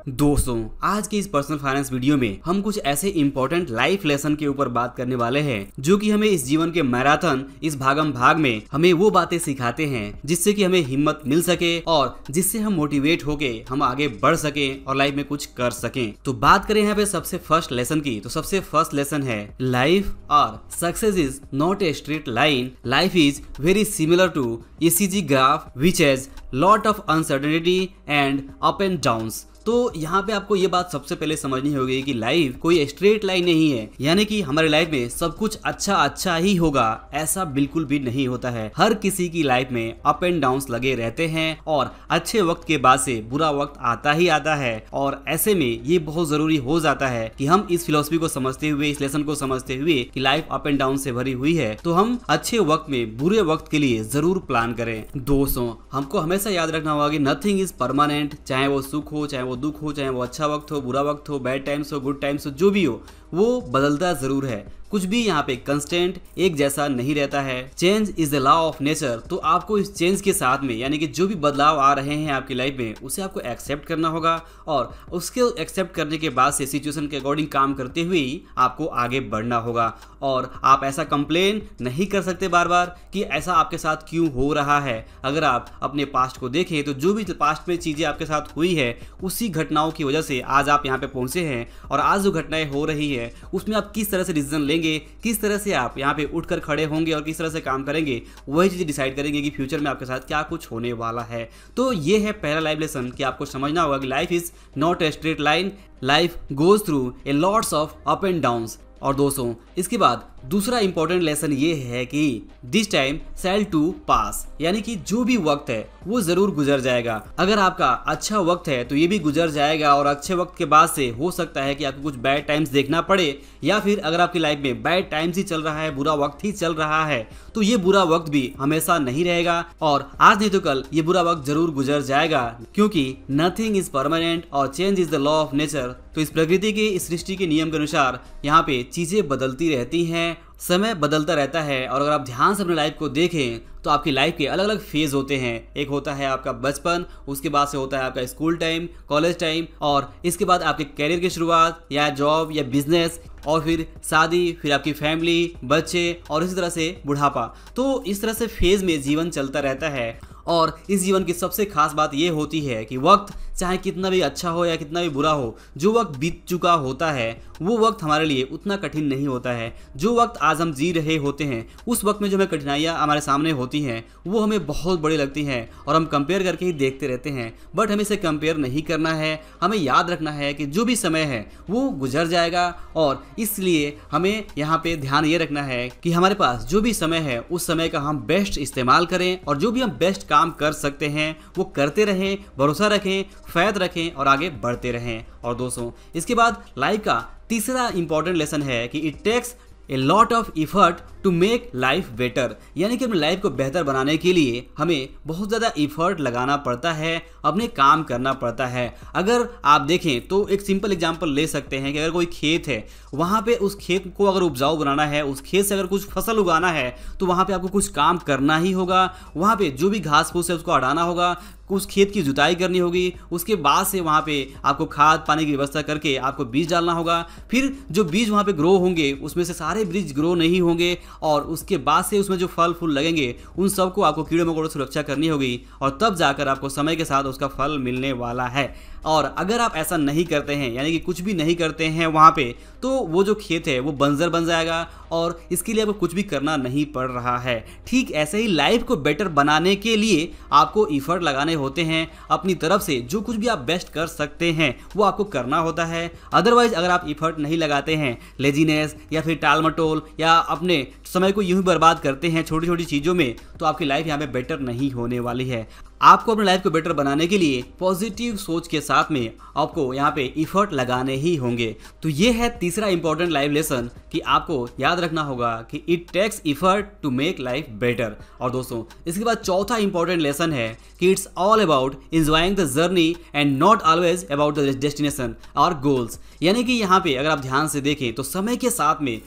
दोस्तों, आज के इस पर्सनल फाइनेंस वीडियो में हम कुछ ऐसे इंपॉर्टेंट लाइफ लेसन के ऊपर बात करने वाले हैं जो कि हमें इस जीवन के मैराथन, इस भागम भाग में हमें वो बातें सिखाते हैं जिससे कि हमें हिम्मत मिल सके और जिससे हम मोटिवेट होके हम आगे बढ़ सके और लाइफ में कुछ कर सकें। तो बात करें यहाँ पे सबसे फर्स्ट लेसन की, तो सबसे फर्स्ट लेसन है लाइफ और success is not a straight line, life is very similar to ECG graph which has lot of uncertainty and up and downs. तो यहाँ पे आपको ये बात सबसे पहले समझनी होगी कि लाइफ कोई स्ट्रेट लाइन नहीं है, यानी कि हमारे लाइफ में सब कुछ अच्छा ही होगा, ऐसा बिल्कुल भी नहीं होता है। हर किसी की लाइफ में अप एंड डाउन्स लगे रहते हैं और अच्छे वक्त के बाद से बुरा वक्त आता ही आता है। और ऐसे में ये बहुत जरूरी हो जाता है कि हम इस फिलॉसफी को समझते हुए, इस लेसन को समझते हुए कि लाइफ अप एंड डाउन से भरी हुई है, तो हम अच्छे वक्त में बुरे वक्त के लिए जरूर प्लान करें। दोस्तों, हमको हमेशा याद रखना होगा कि नथिंग इज परमानेंट, चाहे वो सुख हो, चाहे वो दुख हो, चाहे वो अच्छा वक्त हो, बुरा वक्त हो, बैड टाइम्स हो, गुड टाइम्स हो, जो भी हो वो बदलता जरूर है। कुछ भी यहाँ पे कंस्टेंट एक जैसा नहीं रहता है। Change is the law of nature. तो आपको इस चेंज के साथ में, यानी कि जो भी बदलाव आ रहे हैं आपकी लाइफ में, उसे आपको एक्सेप्ट करना होगा और उसके एक्सेप्ट करने के बाद से सिचुएशन के अकॉर्डिंग काम करते हुए ही आपको आगे बढ़ना होगा। और आप ऐसा कंप्लेन नहीं कर सकते बार बार कि ऐसा आपके साथ क्यों हो रहा है। अगर आप अपने पास्ट को देखें तो जो भी पास्ट में चीजें आपके साथ हुई है, उसी घटनाओं की वजह से आज आप यहाँ पे पहुंचे हैं। और आज जो घटनाएं हो रही है उसमें आप किस तरह से डिसीजन लेंगे, किस तरह से आप यहाँ पे उठकर खड़े होंगे और किस तरह से काम करेंगे, वही चीज़ डिसाइड करेंगे कि फ्यूचर में आपके साथ क्या कुछ होने वाला है। तो ये है पहला लाइफ लेसन कि आपको समझना होगा कि life is not a straight line, life goes through a lots of up and downs. और दोस्तों, इसके बाद दूसरा इंपॉर्टेंट लेसन ये है कि दिस टाइम शैल टू पास, यानी कि जो भी वक्त है वो जरूर गुजर जाएगा। अगर आपका अच्छा वक्त है तो ये भी गुजर जाएगा और अच्छे वक्त के बाद से हो सकता है कि आपको कुछ बैड टाइम्स देखना पड़े, या फिर अगर आपकी लाइफ में बैड टाइम्स ही चल रहा है, बुरा वक्त ही चल रहा है, तो ये बुरा वक्त भी हमेशा नहीं रहेगा और आज नहीं तो कल ये बुरा वक्त जरूर गुजर जाएगा, क्योंकि नथिंग इज परमानेंट और change is the law of nature. तो इस प्रकृति के, इस सृष्टि के नियम के अनुसार यहाँ पे चीजें बदलती रहती हैं, समय बदलता रहता है। और अगर आप ध्यान से अपनी लाइफ को देखें तो आपकी लाइफ के अलग अलग फेज होते हैं। एक होता है आपका बचपन, उसके बाद से होता है आपका स्कूल टाइम, कॉलेज टाइम, और इसके बाद आपके कैरियर की शुरुआत या जॉब या बिजनेस, और फिर शादी, फिर आपकी फैमिली, बच्चे, और इसी तरह से बुढ़ापा। तो इस तरह से फेज में जीवन चलता रहता है। और इस जीवन की सबसे खास बात यह होती है कि वक्त चाहे कितना भी अच्छा हो या कितना भी बुरा हो, जो वक्त बीत चुका होता है वो वक्त हमारे लिए उतना कठिन नहीं होता है। जो वक्त आज हम जी रहे होते हैं, उस वक्त में जो हमें कठिनाइयाँ हमारे सामने होती हैं वो हमें बहुत बड़ी लगती हैं और हम कंपेयर करके ही देखते रहते हैं। बट हमें इसे कंपेयर नहीं करना है। हमें याद रखना है कि जो भी समय है वो गुजर जाएगा और इसलिए हमें यहाँ पे ध्यान ये रखना है कि हमारे पास जो भी समय है उस समय का हम बेस्ट इस्तेमाल करें और जो भी हम बेस्ट काम कर सकते हैं वो करते रहें, भरोसा रखें, फैद रखें और आगे बढ़ते रहें। और दोस्तों, इसके बाद लाइफ का तीसरा इंपॉर्टेंट लेसन है कि it takes a lot of effort to make life better, यानी कि अपनी लाइफ को बेहतर बनाने के लिए हमें बहुत ज़्यादा इफर्ट लगाना पड़ता है, अपने काम करना पड़ता है। अगर आप देखें तो एक सिंपल एग्जांपल ले सकते हैं कि अगर कोई खेत है, वहाँ पे उस खेत को अगर उपजाऊ बनाना है, उस खेत से अगर कुछ फसल उगाना है, तो वहाँ पे आपको कुछ काम करना ही होगा। वहाँ पे जो भी घास फूस है उसको हटाना होगा, उस खेत की जुताई करनी होगी, उसके बाद से वहाँ पे आपको खाद पानी की व्यवस्था करके आपको बीज डालना होगा। फिर जो बीज वहाँ पे ग्रो होंगे उसमें से सारे बीज ग्रो नहीं होंगे और उसके बाद से उसमें जो फल फूल लगेंगे उन सबको आपको कीड़े मकोड़ों से सुरक्षा करनी होगी और तब जाकर आपको समय के साथ उसका फल मिलने वाला है। और अगर आप ऐसा नहीं करते हैं, यानी कि कुछ भी नहीं करते हैं वहाँ पे, तो वो जो खेत है वो बंजर बन जाएगा और इसके लिए आपको कुछ भी करना नहीं पड़ रहा है। ठीक ऐसे ही लाइफ को बेटर बनाने के लिए आपको इफर्ट लगाने होते हैं। अपनी तरफ से जो कुछ भी आप बेस्ट कर सकते हैं वो आपको करना होता है। अदरवाइज अगर आप इफर्ट नहीं लगाते हैं, लेजीनेस या फिर टाल मटोल या अपने समय को यूं ही बर्बाद करते हैं छोटी छोटी चीज़ों में, तो आपकी लाइफ यहाँ पे बेटर नहीं होने वाली है। आपको अपनी लाइफ को बेटर बनाने के लिए पॉजिटिव सोच के साथ में आपको यहाँ पे इफर्ट लगाने ही होंगे। तो ये है तीसरा इंपॉर्टेंट लाइफ लेसन कि आपको याद रखना होगा कि it takes effort to make life better. और दोस्तों, इसके बाद चौथा इंपॉर्टेंट लेसन है कि it's all about enjoying the journey and not always about the destination और गोल्स। यानी कि यहाँ पे अगर आप ध्यान से देखें तो समय के साथ में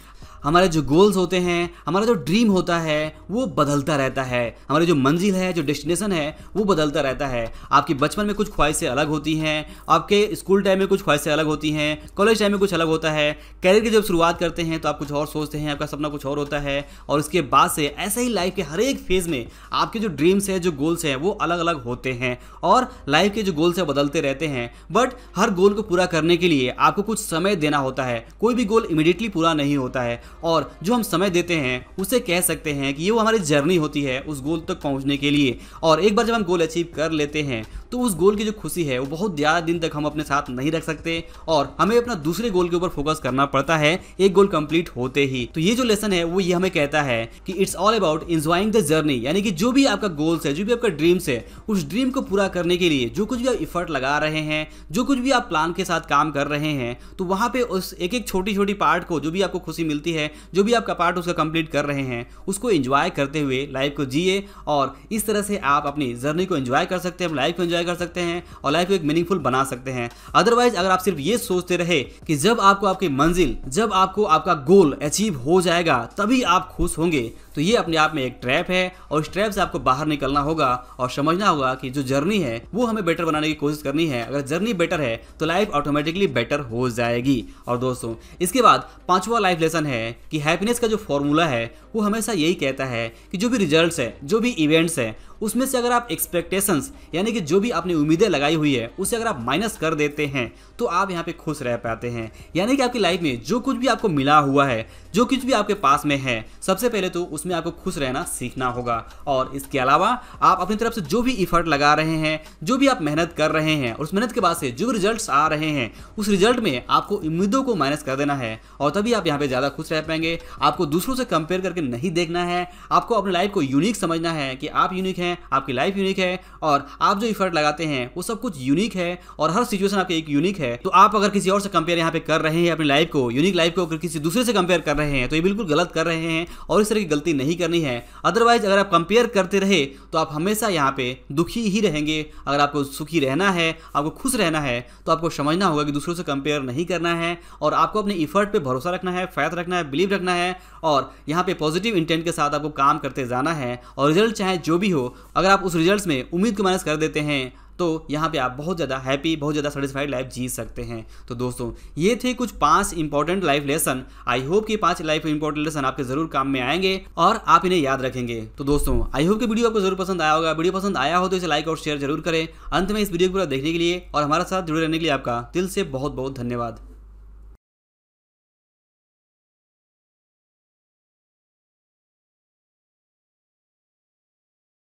हमारे जो गोल्स होते हैं, हमारा जो ड्रीम होता है वो बदलता रहता है। हमारी जो मंजिल है, जो डेस्टिनेशन है वो बदलता रहता है। आपकी बचपन में कुछ ख्वाहिशें अलग होती हैं, आपके स्कूल टाइम में कुछ ख्वाहिशें अलग होती हैं, कॉलेज टाइम में कुछ अलग होता है, कैरियर की जब शुरुआत करते हैं तो आप कुछ और सोचते हैं, आपका सपना कुछ और होता है, और उसके बाद से ऐसे ही लाइफ के हर एक फेज में आपके जो ड्रीम्स हैं, जो गोल्स हैं वो अलग अलग होते हैं और लाइफ के जो गोल्स हैं बदलते रहते हैं। बट हर गोल को पूरा करने के लिए आपको कुछ समय देना होता है। कोई भी गोल इमीडिएटली पूरा नहीं होता है, और जो हम समय देते हैं उसे कह सकते हैं कि ये वो हमारी जर्नी होती है उस गोल तक पहुंचने के लिए। और एक बार जब हम गोल अचीव कर लेते हैं तो उस गोल की जो खुशी है वो बहुत ज़्यादा दिन तक हम अपने साथ नहीं रख सकते, और हमें अपना दूसरे गोल के ऊपर फोकस करना पड़ता है एक गोल कंप्लीट होते ही। तो ये जो लेसन है वो ये हमें कहता है कि it's all about enjoying the journey, यानी कि जो भी आपका गोल्स है, जो भी आपका ड्रीम्स है, उस ड्रीम को पूरा करने के लिए जो कुछ भी आप इफर्ट लगा रहे हैं, जो कुछ भी आप प्लान के साथ काम कर रहे हैं, तो वहाँ पे उस एक एक छोटी छोटी पार्ट को, जो भी आपको खुशी मिलती है, जो भी आपका पार्ट उसका कंप्लीट कर रहे हैं, उसको एंजॉय करते हुए लाइफ को जिए। और इस तरह से आप अपनी जर्नी को एंजॉय कर सकते हैं, लाइफ को एंजॉय कर सकते हैं और लाइफ को एक मीनिंगफुल बना सकते हैं। अदरवाइज अगर आप सिर्फ ये सोचते रहे कि जब आपको आपकी मंजिल, जब आपको आपका गोल अचीव हो जाएगा तभी आप खुश होंगे, तो ये अपने आप में एक ट्रैप है, और इस ट्रैप से आपको बाहर निकलना होगा और समझना होगा कि जो जर्नी है वो हमें बेटर बनाने की कोशिश करनी है। अगर जर्नी बेटर है तो लाइफ ऑटोमेटिकली बेटर हो जाएगी। और दोस्तों इसके बाद पांचवा लाइफ लेसन है कि हैप्पीनेस का जो फॉर्मूला है वो हमेशा यही कहता है कि जो भी रिजल्ट्स है, जो भी इवेंट्स है, उसमें से अगर आप एक्सपेक्टेशंस, यानी कि जो भी आपने उम्मीदें लगाई हुई है, उसे अगर आप माइनस कर देते हैं तो आप यहाँ पे खुश रह पाते हैं। यानी कि आपकी लाइफ में जो कुछ भी आपको मिला हुआ है, जो कुछ भी आपके पास में है, सबसे पहले तो उसमें आपको खुश रहना सीखना होगा। और इसके अलावा आप अपनी तरफ से जो भी इफर्ट लगा रहे हैं, जो भी आप मेहनत कर रहे हैं, और उस मेहनत के बाद से जो रिजल्ट्स आ रहे हैं, उस रिजल्ट में आपको उम्मीदों को माइनस कर देना है, और तभी आप यहाँ पे ज़्यादा खुश रह पाएंगे। आपको दूसरों से कंपेयर करके नहीं देखना है, आपको अपनी लाइफ को यूनिक समझना है कि आप यूनिक हैं, आपकी लाइफ यूनिक है, और आप जो इफर्ट लगाते हैं वो सब कुछ यूनिक है, और हर सिचुएशन आपकी एक यूनिक है। तो आप अगर किसी और से कंपेयर यहाँ पे कर रहे हैं अपनी लाइफ को, यूनिक लाइफ को अगर किसी दूसरे से कंपेयर कर रहे हैं, तो ये बिल्कुल गलत कर रहे हैं, और इस तरह की गलती नहीं करनी है। अदरवाइज अगर आप कंपेयर करते रहे तो आप हमेशा यहाँ पे दुखी ही रहेंगे। अगर आपको सुखी रहना है, आपको खुश रहना है, तो आपको समझना होगा कि दूसरों से कंपेयर नहीं करना है, और आपको अपने इफर्ट पे भरोसा रखना है, फैथ रखना है, बिलीव रखना है, और यहाँ पे पॉजिटिव इंटेंट के साथ आपको काम करते जाना है। और रिजल्ट चाहे जो भी हो, अगर आप उस रिजल्ट्स में उम्मीद को माइनस कर देते हैं तो यहाँ पे आप बहुत ज़्यादा हैप्पी, बहुत ज़्यादा सेटिस्फाइड लाइफ जी सकते हैं। तो दोस्तों ये थे कुछ 5 important life lesson. I hope कि 5 लाइफ इंपॉर्टेंट लेसन आपके जरूर काम में आएंगे और आप इन्हें याद रखेंगे। तो दोस्तों आई होप कि वीडियो आपको जरूर पसंद आया होगा। वीडियो पसंद आया हो तो इसे लाइक और शेयर जरूर करें। अंत में इस वीडियो को पूरा देखने के लिए और हमारे साथ जुड़े रहने के लिए आपका दिल से बहुत बहुत धन्यवाद।